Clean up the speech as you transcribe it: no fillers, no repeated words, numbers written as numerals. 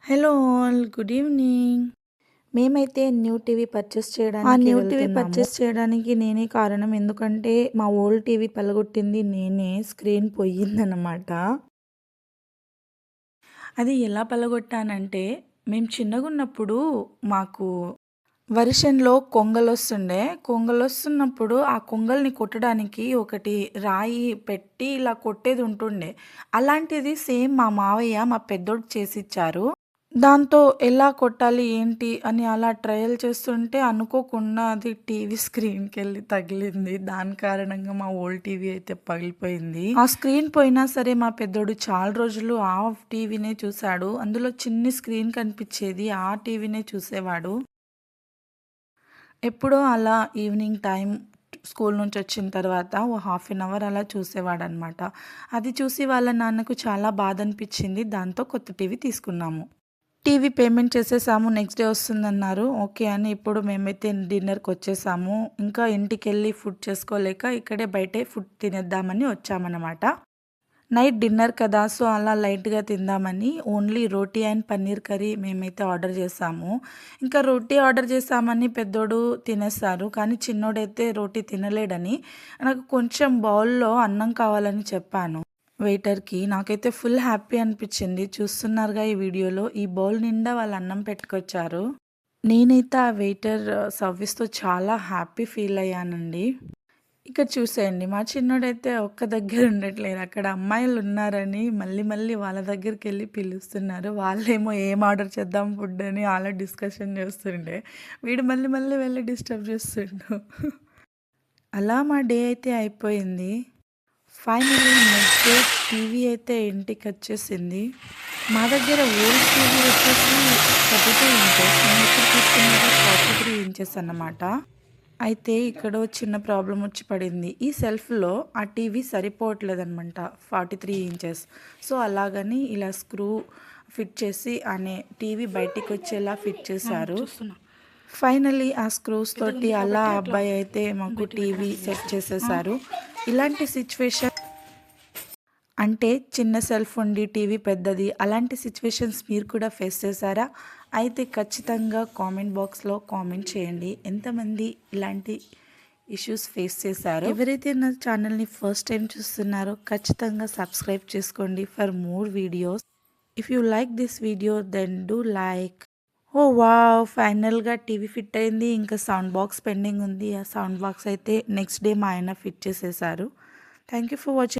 Hello all. Good evening. మేమైతే new TV purchase చేయడానికి new TV వెళ్తున్నాము. పర్చేస్ చేయడానికి నేనే కారణం. ఎందుకంటే మా ఓల్డ్ టీవీ పలగొట్టింది నేనే. స్క్రీన్ పోయిందనమాట. అది ఎలా పలగొట్టానంటే, మేము చిన్నగున్నప్పుడు మాకు వర్షంలో కొంగలొస్తున్నప్పుడు ఆ కొంగల్ని కొట్టడానికి ఒకటి రాయి పెట్టి ఇలా కొట్టేది ఉంటుండే. అలాంటిది సేమ్ మా మావయ్య మా పెద్దోడికి చేసిచ్చారు. దాంతో ఎలా కొట్టాలి ఏంటి అని అలా ట్రయల్ చేస్తుంటే అనుకోకుండా అది టీవీ స్క్రీన్‌కెళ్ళి తగిలింది. దాని కారణంగా మా ఓల్డ్ టీవీ అయితే పగిలిపోయింది. ఆ స్క్రీన్ పోయినా సరే మా పెద్దోడు చాలా రోజులు ఆ టీవీనే చూసాడు. అందులో చిన్ని స్క్రీన్ కనిపిచ్చేది. ఆ టీవీనే చూసేవాడు. ఎప్పుడో అలా ఈవినింగ్ టైం స్కూల్ నుంచి వచ్చిన తర్వాత ఓ హాఫ్ ఎన్ అవర్ అలా చూసేవాడనమాట. అది చూసి వాళ్ళ నాన్నకు చాలా బాధ అనిపిచ్చింది. దాంతో కొత్త టీవీ తీసుకున్నాము. టీవీ పేమెంట్ చేసేసాము. నెక్స్ట్ డే వస్తుందన్నారు. ఓకే అని ఇప్పుడు మేమైతే డిన్నర్‌కొచ్చేసాము. ఇంకా ఇంటికెళ్ళి ఫుడ్ చేసుకోలేక ఇక్కడే బయటే ఫుడ్ తినేద్దామని వచ్చామనమాట. నైట్ డిన్నర్ కదా! సో, అలా లైట్‌గా తిందామని only roti and paneer curry మేమైతే ఆర్డర్ చేసాము. ఇంకా రోటీ ఆర్డర్ చేసామని పెద్దోడు తినేసారు. కానీ చిన్నోడైతే రోటీ తినలేడని నాకు కొంచెం బౌల్‌లో అన్నం కావాలని చెప్పాను వెయిటర్‌కి. నాకైతే ఫుల్ హ్యాపీ అనిపిచ్చింది. చూస్తున్నారుగా ఈ వీడియోలో. ఈ బౌల్ నిండా వాళ్ళు అన్నం పెట్టుకొచ్చారు. నేనైతే ఆ వెయిటర్ సర్వీస్‌తో చాలా హ్యాపీ ఫీల్ అయ్యానండి. ఇక్కడ చూసేయండి మా చిన్నోడైతే ఒక్క దగ్గర ఉండట్లేదు. అక్కడ అమ్మాయిలున్నారని మళ్ళీ మళ్ళీ వాళ్ళ దగ్గరికెళ్ళి పిలుస్తున్నారు. వాళ్ళేమో ఏం ఆర్డర్ చేద్దాం ఫుడ్ అని అలా డిస్కషన్ చేస్తుండే. వీడు మళ్ళీ మళ్ళీ వెళ్ళి డిస్టర్బ్ చేస్తుండు. అలా మా డే అయితే అయిపోయింది. ఫైనల్లీ నెక్స్ట్ డే టీవీ అయితే ఇంటికొచ్చేసింది. మా దగ్గర ఓల్డ్ టీవీ వచ్చేసి 32 ఇంచెస్. నేను ఇప్పుడు తీసుకున్నది 43 ఇంచెస్ అన్నమాట. అయితే ఇక్కడ చిన్న ప్రాబ్లమ్ వచ్చి పడింది. ఈ సెల్ఫ్‌లో ఆ టీవీ సరిపోవట్లేదనమాట 43 ఇంచెస్. సో, అలాగని ఇలా స్క్రూ ఫిట్ చేసి టీవీ బయటికొచ్చేలా ఫిట్ చేశారు. ఫైనల్లీ ఆ స్క్రూస్ తోటి అలా ఆ అబ్బాయి అయితే మాకు టీవీ సెట్ చేసేసారు. ఇలాంటి సిచ్యువేషన్ అంటే చిన్న సెల్ఫ్ ఉండి టీవీ పెద్దది. అలాంటి సిచ్యువేషన్స్ మీరు కూడా ఫేస్ చేశారా? అయితే ఖచ్చితంగా కామెంట్ బాక్స్‌లో కామెంట్ చేయండి. ఎంతమంది ఇలాంటి ఇష్యూస్ ఫేస్ చేశారో. ఎవరైతే నా ఛానల్‌ని ఫస్ట్ టైం చూస్తున్నారో ఖచ్చితంగా సబ్స్క్రైబ్ చేసుకోండి for more videos. If you like this video then do like. Oh wow! ఫైనల్‌గా టీవీ ఫిట్ అయింది. ఇంకా సౌండ్ బాక్స్ పెండింగ్ ఉంది. ఆ సౌండ్ బాక్స్ అయితే నెక్స్ట్ డే మా ఆయన ఫిట్ చేసేసారు. Thank you for watching.